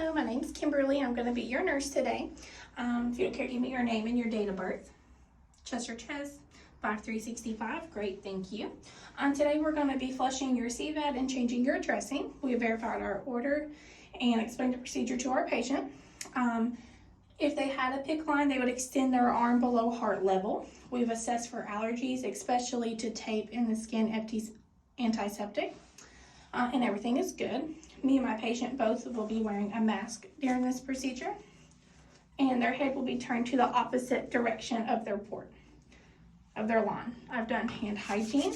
Hello, my name's Kimberly. I'm going to be your nurse today. If you don't care, give me your name and your date of birth. Chest, 5365. Great, thank you. Today we're going to be flushing your CVAD and changing your dressing. We have verified our order and explained the procedure to our patient. If they had a PICC line, they would extend their arm below heart level. We've assessed for allergies, especially to tape in the skin antiseptic, and everything is good. Me and my patient both will be wearing a mask during this procedure, and their head will be turned to the opposite direction of their port, of their line. I've done hand hygiene.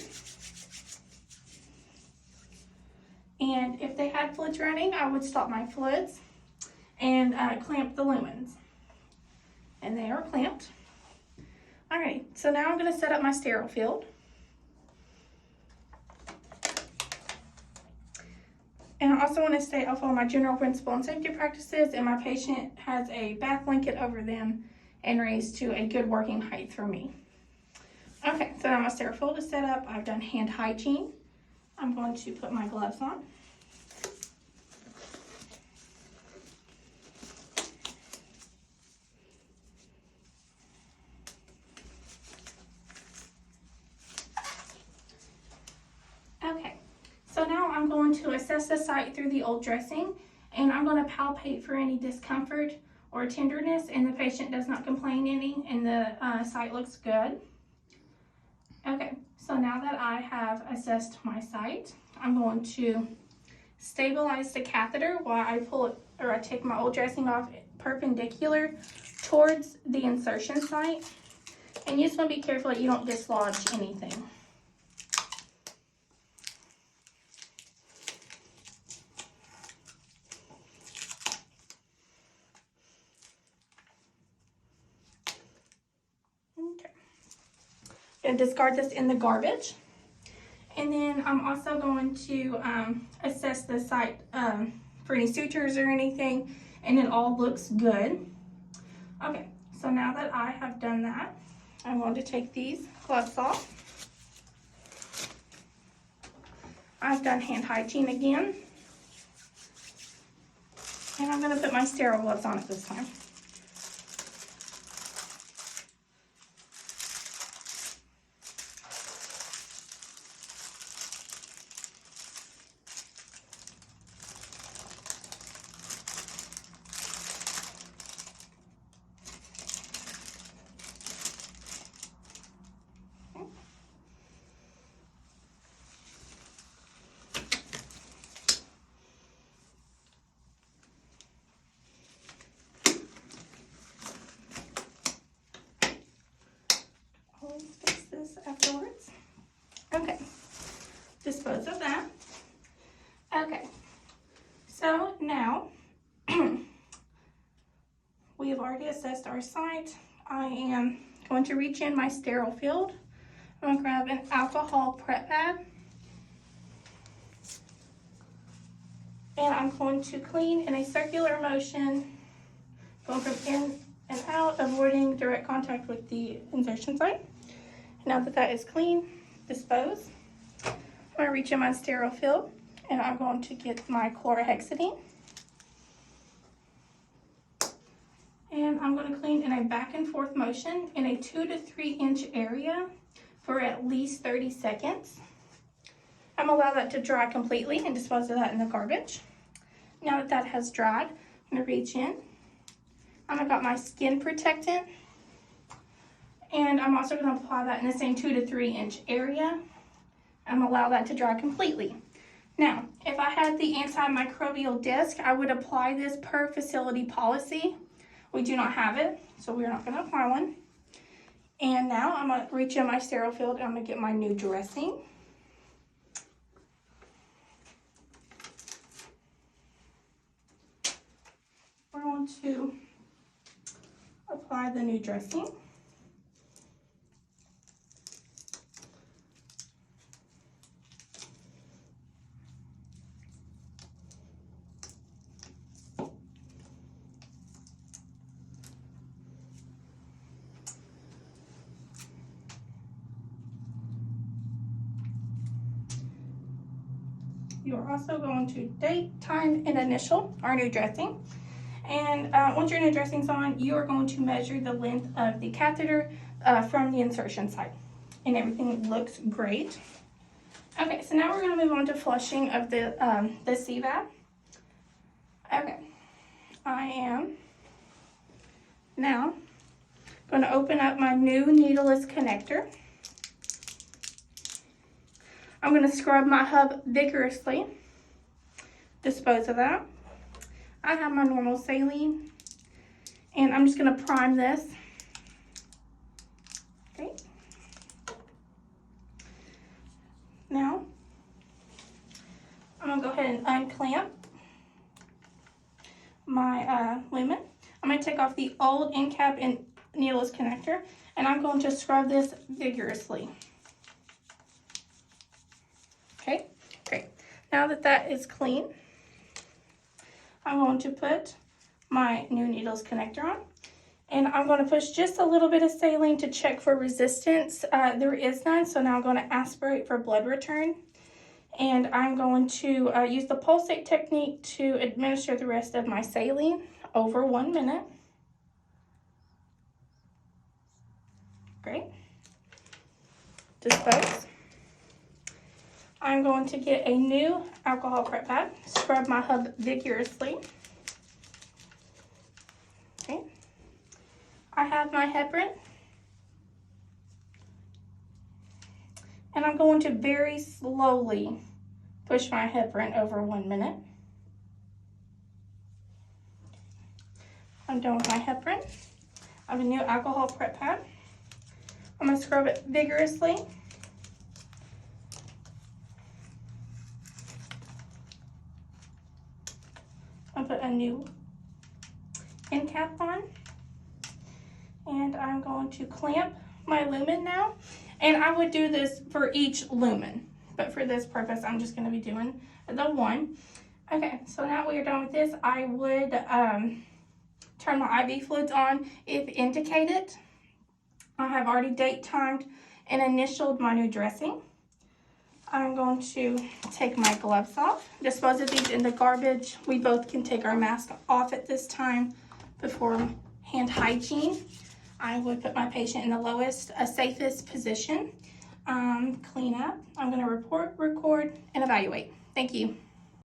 And if they had fluids running, I would stop my fluids and clamp the lumens. And they are clamped. Alright, so now I'm going to set up my sterile field. And I also want to state I'll follow my general principle and safety practices, and my patient has a bath blanket over them and raised to a good working height for me. Okay, so now my sterile field is set up. I've done hand hygiene. I'm going to put my gloves on. Okay, so now I'm going to assess the site through the old dressing, and I'm going to palpate for any discomfort or tenderness, and the patient does not complain any, and the site looks good. Okay, so now that I have assessed my site, I'm going to stabilize the catheter while I pull it, or I take my old dressing off perpendicular towards the insertion site. And you just want to be careful that you don't dislodge anything. Going to discard this in the garbage, and then I'm also going to assess the site for any sutures or anything, and it all looks good. Okay, so now that I have done that, I'm going to take these gloves off. I've done hand hygiene again, and I'm going to put my sterile gloves on at this time. Fix this afterwards. Okay, dispose of that. Okay, so now we have already assessed our site. I am going to reach in my sterile field. I'm going to grab an alcohol prep pad, and I'm going to clean in a circular motion, going from in and out, avoiding direct contact with the insertion site. Now that that is clean, dispose. I'm going to reach in my sterile field, and I'm going to get my chlorhexidine. And I'm going to clean in a back and forth motion in a 2 to 3 inch area for at least 30 seconds. I'm going to allow that to dry completely and dispose of that in the garbage. Now that that has dried, I'm going to reach in. I've got my skin protectant, and I'm also going to apply that in the same 2 to 3 inch area. I'm going to allow that to dry completely. Now, if I had the antimicrobial disc, I would apply this per facility policy. We do not have it, so we're not going to apply one. And now I'm going to reach in my sterile field, and I'm going to get my new dressing. We're going to apply the new dressing. You are also going to date, time, and initial our new dressing. And once your new dressing's on, you are going to measure the length of the catheter from the insertion site. And everything looks great. Okay, so now we're going to move on to flushing of the CVAD. Okay, I am now going to open up my new needleless connector. I'm going to scrub my hub vigorously, dispose of that. I have my normal saline, and I'm just going to prime this. Okay. Now, I'm going to go ahead and unclamp my lumen. I'm going to take off the old end cap and needleless connector, and I'm going to scrub this vigorously. Okay, great. Now that that is clean, I'm going to put my new needleless connector on, and I'm going to push just a little bit of saline to check for resistance. There is none, so now I'm going to aspirate for blood return, and I'm going to use the pulsate technique to administer the rest of my saline over 1 minute. Great. Dispose. I'm going to get a new alcohol prep pad, scrub my hub vigorously. Okay. I have my heparin, and I'm going to very slowly push my heparin over 1 minute. I'm done with my heparin. I have a new alcohol prep pad. I'm going to scrub it vigorously. I'll put a new end cap on, and I'm going to clamp my lumen now. And I would do this for each lumen, but for this purpose, I'm just going to be doing the one. Okay, so now we are done with this. I would turn my IV fluids on if indicated. I have already date timed and initialed my new dressing. I'm going to take my gloves off, dispose of these in the garbage. We both can take our mask off at this time before hand hygiene. I would put my patient in the lowest, safest position. Clean up. I'm going to report, record, and evaluate. Thank you.